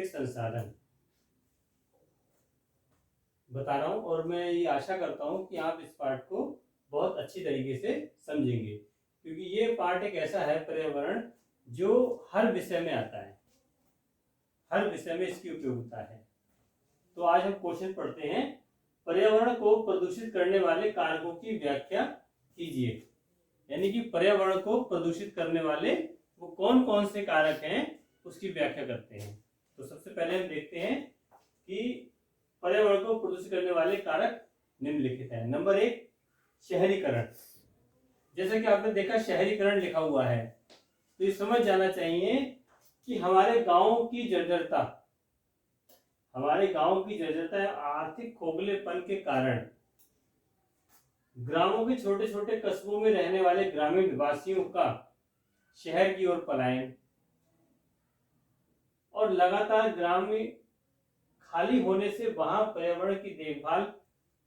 संसाधन बता रहा हूँ, और मैं ये आशा करता हूँ कि आप इस पार्ट को बहुत अच्छी तरीके से समझेंगे, क्योंकि ये पार्ट एक ऐसा है पर्यावरण जो हर विषय में आता है, हर विषय में इसकी उपयोगिता है। तो आज हम क्वेश्चन पढ़ते हैं, पर्यावरण को प्रदूषित करने वाले कारकों की व्याख्या कीजिए। यानी कि पर्यावरण को प्रदूषित करने वाले वो कौन कौन से कारक हैं उसकी व्याख्या करते हैं। तो सबसे पहले हम देखते हैं कि पर्यावरण को प्रदूषित करने वाले कारक निम्नलिखित हैं। नंबर 1, शहरीकरण। जैसा कि आपने देखा शहरीकरण लिखा हुआ है, तो ये समझ जाना चाहिए कि हमारे गांव की जर्जरता, आर्थिक खोखलेपन के कारण ग्रामों के छोटे छोटे कस्बों में रहने वाले ग्रामीण निवासियों का शहर की ओर पलायन, और लगातार ग्राम में खाली होने से वहां पर्यावरण की देखभाल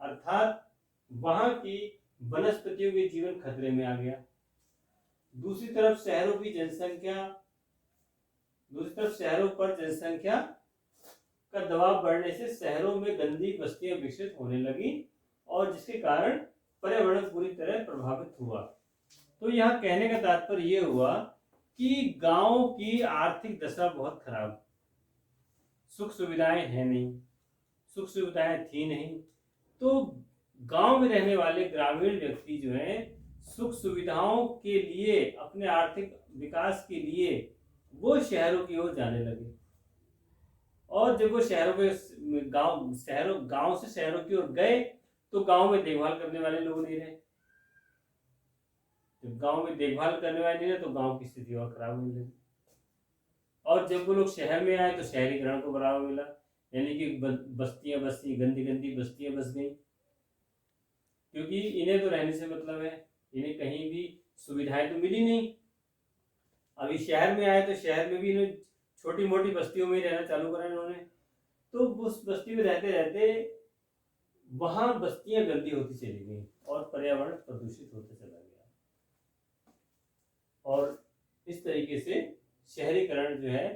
अर्थात वहां की वनस्पतियों के जीवन खतरे में आ गया। दूसरी तरफ शहरों पर जनसंख्या का दबाव बढ़ने से शहरों में गंदी बस्तियां विकसित होने लगी, और जिसके कारण पर्यावरण पूरी तरह प्रभावित हुआ। तो यहाँ कहने का तात्पर्य ये हुआ कि गांव की आर्थिक दशा बहुत खराब, सुख सुविधाएं है नहीं, सुख सुविधाएं थी नहीं, तो गांव में रहने वाले ग्रामीण व्यक्ति जो हैं सुख सुविधाओं के लिए, अपने आर्थिक विकास के लिए वो शहरों की ओर जाने लगे, और जब वो गांव से शहरों की ओर गए तो गांव में देखभाल करने वाले लोग नहीं रहे। जब गांव में देखभाल करने वाले नहीं रहे तो गांव की स्थिति और खराब होने लगी, और जब वो लोग शहर में आए तो शहरीकरण को बढ़ावा मिला, यानी कि बस्तियां बसी, गंदी गंदी बस्तियां बस गई, क्योंकि इन्हें तो रहने से मतलब है, इन्हें कहीं भी सुविधाएं तो मिली नहीं। अभी शहर में आए तो शहर में भी इन्हें छोटी मोटी बस्तियों में ही रहना चालू करा इन्होंने, तो उस बस्ती में रहते रहते वहां बस्तियां गंदी होती चली गई और पर्यावरण प्रदूषित होते चला गया, और इस तरीके से शहरीकरण जो है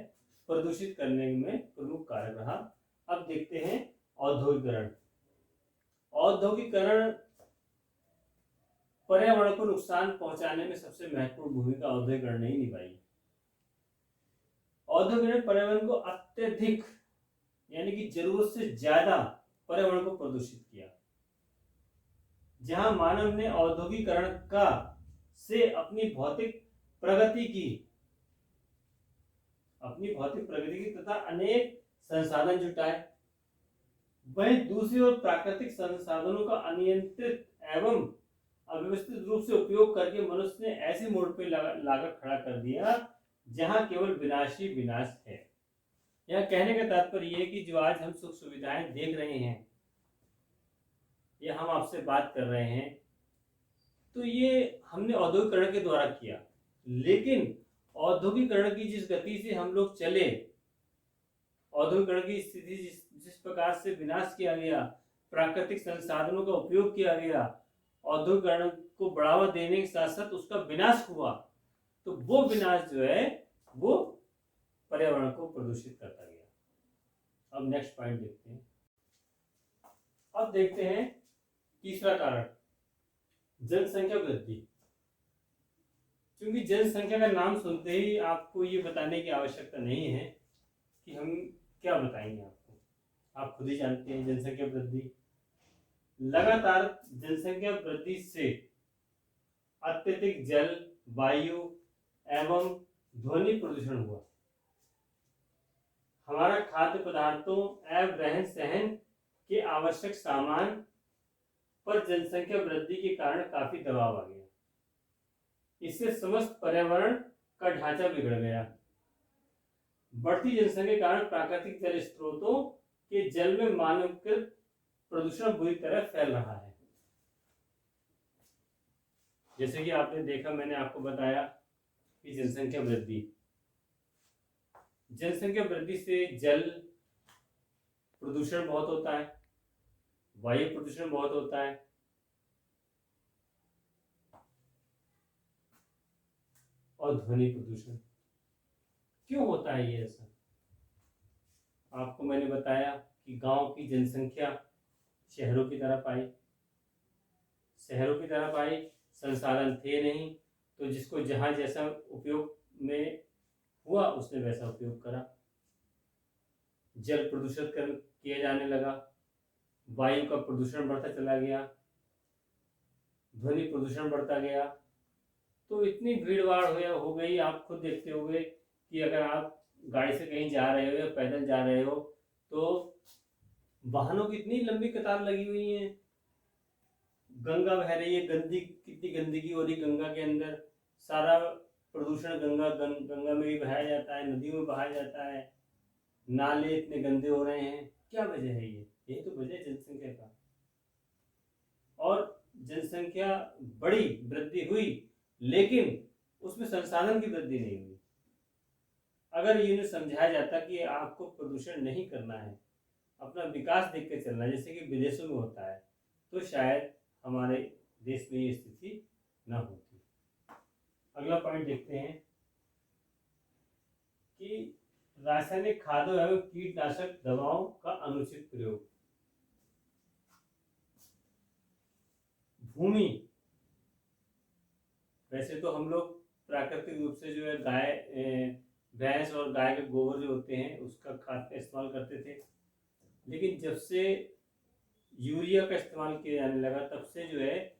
प्रदूषित करने में प्रमुख कारक रहा। अब देखते हैं औद्योगिकरण। औद्योगिकरण पर्यावरण को नुकसान पहुंचाने में सबसे महत्वपूर्ण भूमिका औद्योगिकरण ने ही निभाई। औद्योगिकरण पर्यावरण को अत्यधिक, यानी कि जरूरत से ज्यादा पर्यावरण को प्रदूषित किया। जहां मानव ने औद्योगिकरण का से अपनी भौतिक प्रगति की तथा अनेक संसाधन जुटाए, वहीं दूसरी ओर प्राकृतिक संसाधनों का अनियंत्रित एवं अव्यवस्थित रूप से उपयोग करके मनुष्य ने ऐसे मोड़ पे लागत खड़ा कर दिया जहां केवल विनाश ही विनाश है। यह कहने का तात्पर्य यह है कि जो आज हम सुख सुविधाएं देख रहे हैं या हम आपसे बात कर रहे हैं, तो ये हमने औद्योगिकरण के द्वारा किया, लेकिन औद्योगिकरण की जिस गति से हम लोग चले, औद्योगिकरण की स्थिति जिस प्रकार से विनाश किया गया, प्राकृतिक संसाधनों का उपयोग किया गया, औद्योगिकरण को बढ़ावा देने के साथ साथ उसका विनाश हुआ, तो वो विनाश जो है वो पर्यावरण को प्रदूषित करता गया। अब नेक्स्ट पॉइंट देखते हैं। अब देखते हैं तीसरा कारण, जनसंख्या वृद्धि। क्योंकि जनसंख्या का नाम सुनते ही आपको ये बताने की आवश्यकता नहीं है कि हम क्या बताएंगे आपको, आप खुद ही जानते हैं जनसंख्या वृद्धि। लगातार जनसंख्या वृद्धि से अत्यधिक जल, वायु एवं ध्वनि प्रदूषण हुआ। हमारा खाद्य पदार्थों एवं रहन सहन के आवश्यक सामान पर जनसंख्या वृद्धि के कारण काफी दबाव आ गया। इससे समस्त पर्यावरण का ढांचा बिगड़ गया। बढ़ती जनसंख्या के कारण प्राकृतिक जल स्रोतों के जल में मानवकृत प्रदूषण बुरी तरह फैल रहा है। जैसे कि आपने देखा, मैंने आपको बताया कि जनसंख्या वृद्धि से जल प्रदूषण बहुत होता है, वायु प्रदूषण बहुत होता है, और ध्वनि प्रदूषण। क्यों होता है ये ऐसा? आपको मैंने बताया कि गांव की जनसंख्या शहरों की तरफ आई, संसाधन थे नहीं, तो जिसको जहाँ जैसा उपयोग में हुआ उसने वैसा उपयोग करा। जल प्रदूषित किया जाने लगा, वायु का प्रदूषण बढ़ता चला गया, ध्वनि प्रदूषण बढ़ता गया। तो इतनी भीड़ भाड़ हो गई, आप खुद देखते होंगे कि अगर आप गाड़ी से कहीं जा रहे हो या पैदल जा रहे हो तो वाहनों की इतनी लंबी कतार लगी हुई है। गंगा बह रही है, कितनी गंदगी हो रही गंगा के अंदर, सारा प्रदूषण गंगा में भी बहाया जाता है, नदियों में बहाया जाता है, नाले इतने गंदे हो रहे हैं। क्या वजह है ये? यही तो वजह है जनसंख्या का। और जनसंख्या बड़ी, वृद्धि हुई, लेकिन उसमें संसाधन की वृद्धि नहीं हुई। अगर ये समझाया जाता कि आपको प्रदूषण नहीं करना है, अपना विकास देख के चलना है, जैसे कि विदेशों में होता है, तो शायद हमारे देश में ये स्थिति न होती। अगला पॉइंट देखते हैं कि रासायनिक खादों एवं कीटनाशक दवाओं का अनुचित प्रयोग। भूमि, वैसे तो हम लोग प्राकृतिक रूप से जो है भैंस और गाय के गोबर जो होते हैं उसका खाद का इस्तेमाल करते थे, लेकिन जब से यूरिया का इस्तेमाल किया जाने लगा तब से जो है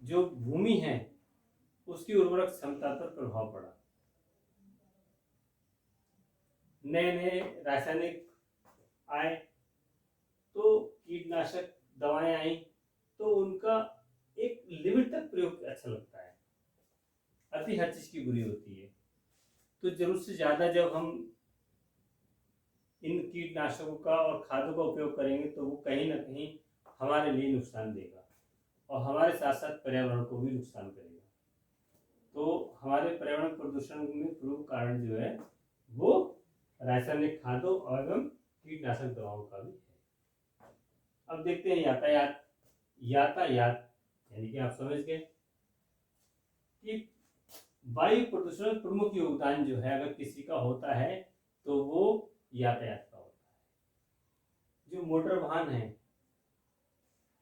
जो भूमि है उसकी उर्वरक क्षमता पर प्रभाव पड़ा। नए नए रासायनिक आए, तो कीटनाशक दवाएं आई, तो उनका एक लिमिट तक प्रयोग अच्छा लगता है, अति हर चीज की बुरी होती है। तो जरूरत से ज्यादा जब हम इन कीटनाशकों का और खादों का उपयोग करेंगे तो वो कहीं ना कहीं हमारे लिए नुकसान देगा और हमारे साथ साथ पर्यावरण को भी नुकसान करेगा। तो हमारे पर्यावरण प्रदूषण में प्रमुख कारण जो है वो रासायनिक खादों एवं कीटनाशक दवाओं का भी है। अब देखते हैं यातायात, यानी कि आप समझ गए कि वायु प्रदूषण में प्रमुख योगदान जो है अगर किसी का होता है तो वो यातायात का होता है, जो मोटर वाहन है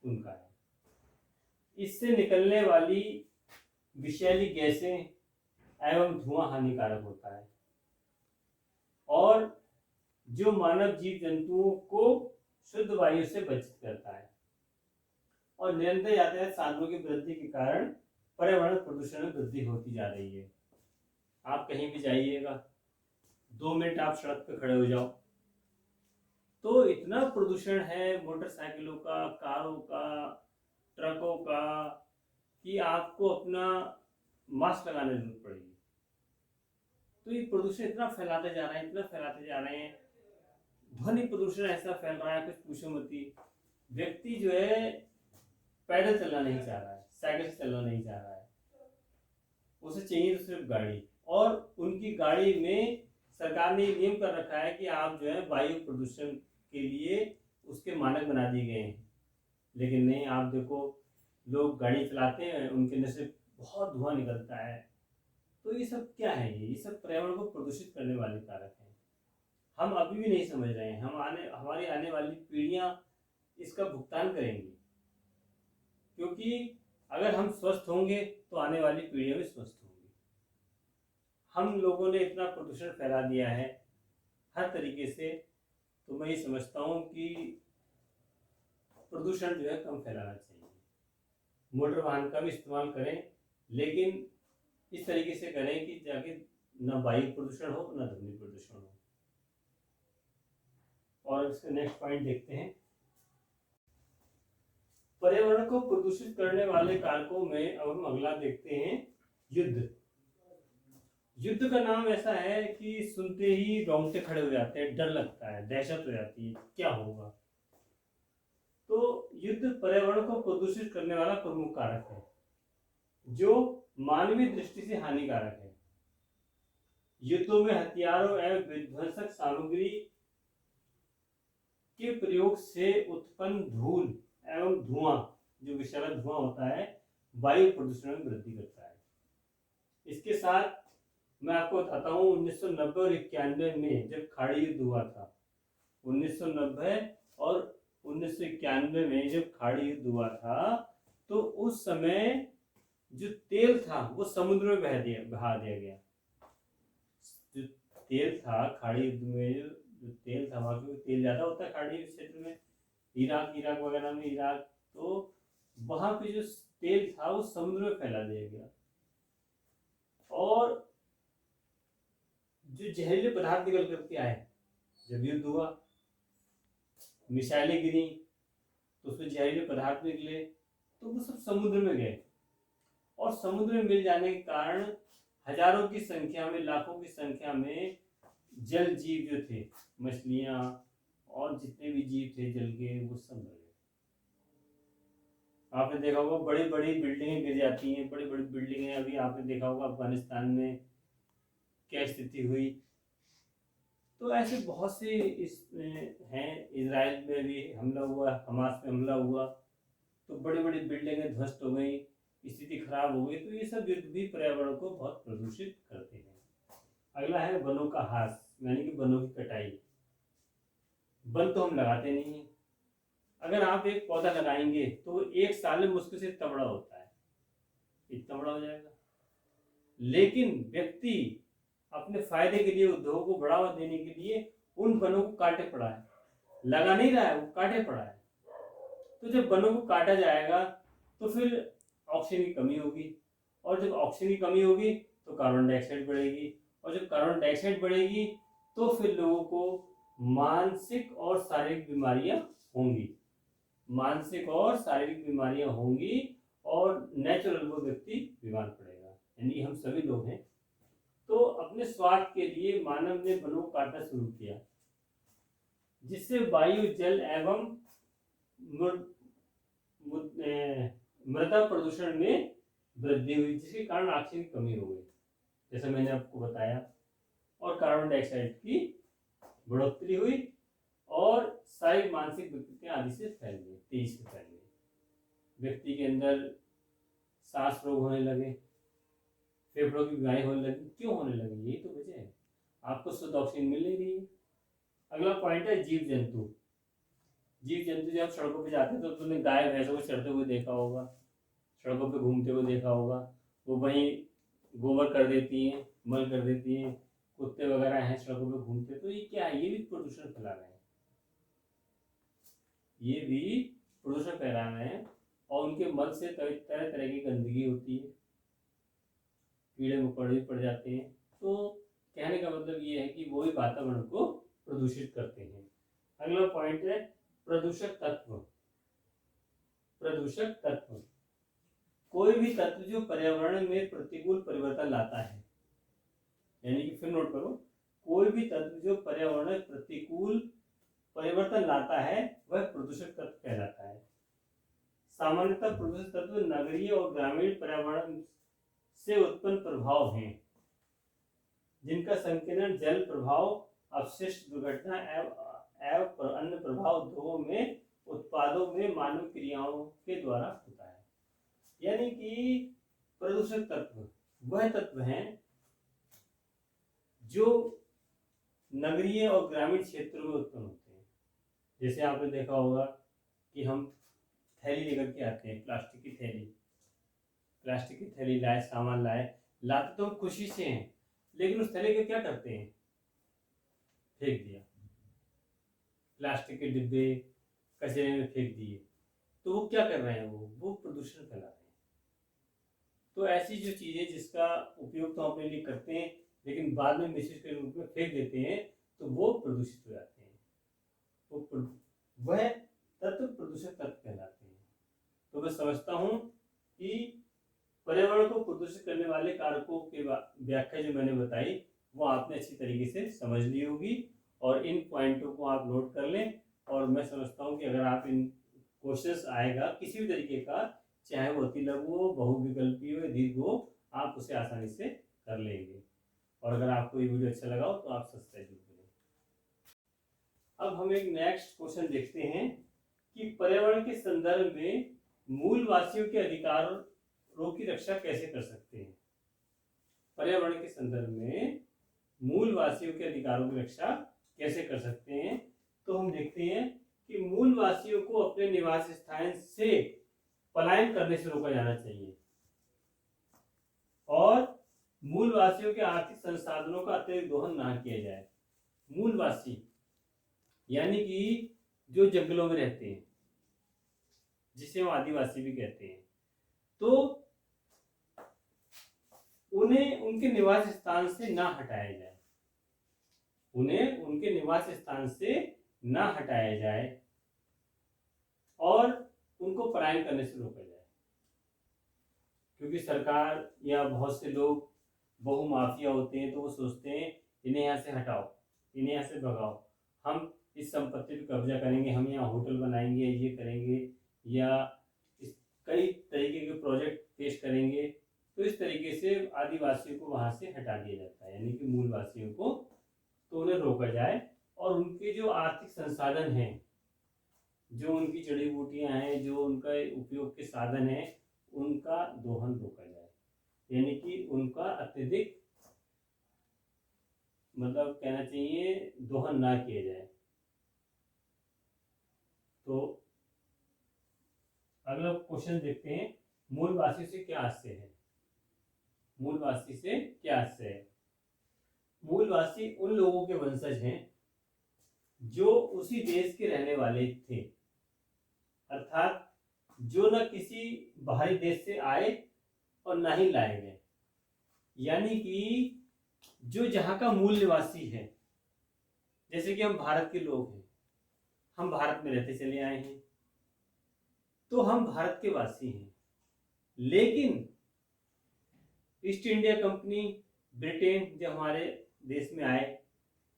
उनका है। इससे निकलने वाली विषैली गैसें एवं धुआं हानिकारक होता है और जो मानव जीव जंतुओं को शुद्ध वायु से वंचित करता है। और निरंतर यातायात साधनों की वृद्धि के कारण पर्यावरण प्रदूषण में वृद्धि होती जा रही है। आप कहीं भी जाइएगा, 2 मिनट आप सड़क पे खड़े हो जाओ तो इतना प्रदूषण है मोटरसाइकिलों का, कारों का, ट्रकों का, कि आपको अपना मास्क लगाने की जरूरत पड़ेगी। तो ये प्रदूषण इतना फैलाते जा रहे हैं, ध्वनि प्रदूषण ऐसा फैल रहा है कुछ पूछो मत। व्यक्ति जो है पैदल चलना नहीं चाह रहा है, साइकिल से चलना नहीं चाह रहा है, उसे चाहिए तो सिर्फ गाड़ी। और उनकी गाड़ी में सरकार ने नियम कर रखा है कि आप जो है वायु प्रदूषण के लिए उसके मानक बना दिए गए हैं, लेकिन नहीं, आप देखो लोग गाड़ी चलाते हैं, उनके अंदर से बहुत धुआं निकलता है। तो ये सब क्या है? ये सब पर्यावरण को प्रदूषित करने वाले कारक हैं। हम अभी भी नहीं समझ रहे हैं, हमारी आने वाली पीढ़ियां इसका भुगतान करेंगी, क्योंकि अगर हम स्वस्थ होंगे तो आने वाली पीढ़ियां भी स्वस्थ होंगी। हम लोगों ने इतना प्रदूषण फैला दिया है हर तरीके से, तो मैं ये समझता हूँ कि प्रदूषण जो है कम फैलाना चाहिए। मोटर वाहन का भी इस्तेमाल करें, लेकिन इस तरीके से करें कि जाके न वायु प्रदूषण हो न ध्वनि प्रदूषण हो। और इसका नेक्स्ट पॉइंट देखते हैं, पर्यावरण को प्रदूषित करने वाले कारकों में अब हम अगला देखते हैं युद्ध। युद्ध का नाम ऐसा है कि सुनते ही रोंगटे खड़े हो जाते हैं, डर लगता है, दहशत हो जाती है, क्या होगा। तो युद्ध पर्यावरण को प्रदूषित करने वाला प्रमुख कारक है जो मानवीय दृष्टि से हानिकारक है। युद्धों में हथियारों एवं विध्वंसक सामग्री के प्रयोग से उत्पन्न धूल एवं धुआं, जो विषैला धुआं होता है, वायु प्रदूषण में वृद्धि करता है। इसके साथ मैं आपको बताता हूँ 1990 और 91 में जब खाड़ी युद्ध हुआ था, 1990 और 1991 में जब खाड़ी युद्ध हुआ था, तो उस समय जो तेल था वो समुद्र में बहा दिया गया। जो तेल था खाड़ी युद्ध में, जो तेल था वहाँ, क्योंकि तेल ज़्यादा होता है खाड़ी क्षेत्र में, इराक वगैरह में, इराक, तो वहाँ पे जो तेल था वो समुद्र में फैला दिया गया। और जो जहरीले पदार्थ निकल करके आए, जब युद्ध हुआ, मिसाइलें गिरी तो उसमें जहरीले पदार्थ निकले, तो वो सब समुद्र में गए। और समुद्र में मिल जाने के कारण हजारों की संख्या में, लाखों की संख्या में जल जीव जो थे, मछलियां और जितने भी जीव थे जल के, वो सब मर गए। आपने देखा होगा बड़ी बड़ी बिल्डिंगें गिर जाती हैं, बड़ी बड़ी बिल्डिंगें, अभी आपने देखा होगा अफगानिस्तान में क्या स्थिति हुई। तो ऐसे बहुत से हैं, इजराइल में भी हमला हुआ, हमास पे हमला हुआ, तो बड़ी बड़ी बिल्डिंगें ध्वस्त हो गई, स्थिति खराब हो गई। तो ये सब युद्ध भी पर्यावरण को बहुत प्रदूषित करते हैं। अगला है वनों का ह्रास, यानी कि वनों की कटाई। वन तो हम लगाते नहीं हैं। अगर आप एक पौधा लगाएंगे तो एक साल में मुश्किल से इतना बड़ा होता है, इतना बड़ा हो जाएगा। लेकिन व्यक्ति अपने फायदे के लिए, उद्योग को बढ़ावा देने के लिए उन वनों को काटे पड़ा है, लगा नहीं रहा है, वो काटे पड़ा है। तो जब वनों को काटा जाएगा तो फिर ऑक्सीजन की कमी होगी, और जब ऑक्सीजन की कमी होगी तो कार्बन डाइऑक्साइड बढ़ेगी, और जब कार्बन डाइऑक्साइड बढ़ेगी तो फिर लोगों को मानसिक और शारीरिक बीमारियां होंगी, मानसिक और शारीरिक बीमारियां होंगी, और नेचुरल वो व्यक्ति बीमार पड़ेगा, यानी हम सभी लोग हैं। तो अपने स्वार्थ के लिए मानव ने वनों को काटना शुरू किया, जिससे वायु, जल एवं मृदा प्रदूषण में वृद्धि हुई, जिसके कारण ऑक्सीजन की कमी हो गई, जैसे मैंने आपको बताया, और कार्बन डाइऑक्साइड की बढ़ोतरी हुई, और शारीरिक मानसिक विकृतियां आदि से फैल गई, तेजी से फैल गई। व्यक्ति के अंदर सांस रोग होने लगे, फेफड़ों की बीमारी होने लगी। क्यों होने लगी? यही तो वजह है, आपको शुद्ध ऑक्सीजन मिल नहीं रही है। अगला पॉइंट है जीव जंतु। जीव जंतु, जब सड़कों पे जाते हैं तो तुमने गाय भैंसों को चढ़ते हुए देखा होगा, सड़कों पे घूमते हुए देखा होगा, वो वहीं गोबर कर देती हैं, मल कर देती हैं। कुत्ते वगैरह हैं सड़कों पे घूमते, तो ये क्या है? ये भी प्रदूषण फैला रहे हैं, ये भी प्रदूषण फैला रहे हैं। और उनके मल से तरह तरह की गंदगी होती है, कीड़े मकोड़े पड़ जाते हैं। तो कहने का मतलब ये है कि वो भी वातावरण को प्रदूषित करते हैं। अगला पॉइंट है प्रदूषक तत्व। प्रदूषक तत्व कोई भी तत्व जो पर्यावरण में प्रतिकूल परिवर्तन लाता है, यानी कि फिर नोट करो, कोई भी तत्व जो पर्यावरण में प्रतिकूल परिवर्तन लाता है वह प्रदूषक तत्व कहलाता है। सामान्यतः प्रदूषक तत्व नगरीय और ग्रामीण पर्यावरण से उत्पन्न प्रभाव हैं, जिनका संकीर्ण जल प्रभाव, अपशिष्ट दुर्घटना एवं अन्य प्रभाव उद्योगों में, उत्पादों में, मानव क्रियाओं के द्वारा होता है। यानी कि प्रदूषक तत्व वह तत्व हैं जो नगरीय और ग्रामीण क्षेत्रों में उत्पन्न होते हैं। जैसे आपने देखा होगा कि हम थैली लेकर के आते हैं, प्लास्टिक की थैली लाए, सामान लाते तो खुशी से हैं, लेकिन उस थैली को क्या करते हैं? फेंक दिया, प्लास्टिक के डिब्बे कचरे में फेंक दिए। तो वो क्या कर रहे हैं? वो प्रदूषण फैला रहे हैं। तो ऐसी जो चीजें जिसका उपयोग तो अपने लिए करते हैं, लेकिन बाद में मिश्रित के रूप में फेंक देते हैं, तो वो प्रदूषित हो जाते हैं। वह तत्व प्रदूषक तत्व कहलाते हैं। तो मैं समझता हूँ कि पर्यावरण को प्रदूषित करने वाले कारकों की व्याख्या जो मैंने बताई वो आपने अच्छी तरीके से समझ ली होगी, और इन पॉइंटों को आप नोट कर लें। और मैं समझता हूँ कि अगर आप इन क्वेश्चंस आएगा किसी भी तरीके का, चाहे वो अति लघु हो, बहुविकल्पी हो, दीर्घ हो, आप उसे आसानी से कर लेंगे। और अगर आपको ये वीडियो अच्छा लगा हो तो आप सब्सक्राइब करें। अब हम एक नेक्स्ट क्वेश्चन देखते हैं कि पर्यावरण के संदर्भ में मूलवासियों के अधिकारों की रक्षा कैसे कर सकते हैं। पर्यावरण के संदर्भ में मूलवासियों के अधिकारों की रक्षा कैसे कर सकते हैं। तो हम देखते हैं कि मूलवासियों को अपने निवास स्थान से पलायन करने से रोका जाना चाहिए और मूलवासियों के आर्थिक संसाधनों का अतिरिक्त दोहन ना किया जाए। मूलवासी यानी कि जो जंगलों में रहते हैं, जिसे हम आदिवासी भी कहते हैं, तो उन्हें उनके निवास स्थान से ना हटाया जाए, उन्हें उनके निवास स्थान से ना हटाया जाए और उनको पलायन करने से रोका जाए। क्योंकि सरकार या बहुत से लोग बहुमाफिया होते हैं, तो वो सोचते हैं इन्हें यहाँ से हटाओ, इन्हें यहाँ से भगाओ, हम इस संपत्ति पर कब्जा करेंगे, हम यहाँ होटल बनाएंगे, ये करेंगे, या इस कई तरीके के प्रोजेक्ट पेश करेंगे। तो इस तरीके से आदिवासियों को वहाँ से हटा दिया जाता है, यानी कि मूलवासियों को, तो उन्हें रोका जाए और उनके जो आर्थिक संसाधन हैं, जो उनकी जड़ी बूटियाँ हैं, जो उनका उपयोग के साधन हैं, उनका दोहन रोका जाए, यानी कि उनका अत्यधिक मतलब कहना चाहिए दोहन ना किया जाए। तो अगला क्वेश्चन देखते हैं, मूलवासी से क्या आशय है। मूलवासी से क्या आशय है? मूलवासी उन लोगों के वंशज हैं जो उसी देश के रहने वाले थे, अर्थात जो न किसी बाहरी देश से आए और ना ही लाए गए, यानी कि जो जहाँ का मूल निवासी है। जैसे कि हम भारत के लोग हैं, हम भारत में रहते चले आए हैं, तो हम भारत के वासी हैं, लेकिन ईस्ट इंडिया कंपनी, ब्रिटेन जब हमारे देश में आए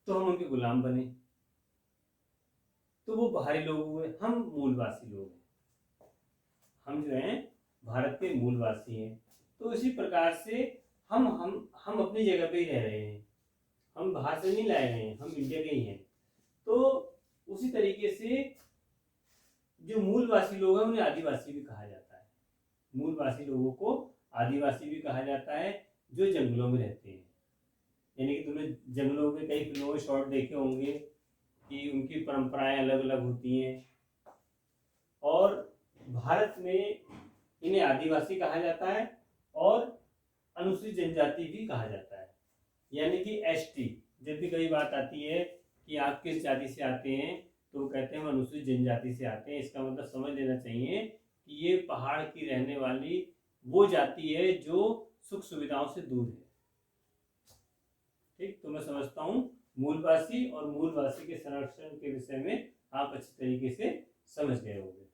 तो हम उनके गुलाम बने, तो वो बाहरी लोग हुए, हम मूलवासी लोग हैं, हम जो हैं भारत के मूलवासी हैं। तो इसी प्रकार से हम अपनी जगह पे ही रह रहे हैं, हम बाहर से नहीं लाए गए हैं, हम इंडिया के ही हैं। तो उसी तरीके से जो मूलवासी लोग हैं उन्हें आदिवासी भी कहा जाता है। मूलवासी लोगों को आदिवासी भी कहा जाता है जो जंगलों में रहते हैं। यानी कि तुमने जंगलों के कई फिल्मों में शॉट देखे होंगे कि उनकी परंपराएं अलग अलग होती हैं, और भारत में इन्हें आदिवासी कहा जाता है और अनुसूचित जनजाति भी कहा जाता है, यानी कि एसटी। जब भी कई बात आती है कि आप किस जाति से आते हैं, तो वो कहते हैं हम अनुसूचित जनजाति से आते हैं। इसका मतलब समझ लेना चाहिए कि ये पहाड़ की रहने वाली वो जाति है जो सुख सुविधाओं से दूर है। ठीक, तो मैं समझता हूँ मूलवासी और मूलवासी के संरक्षण के विषय में आप अच्छी तरीके से समझ गए होंगे।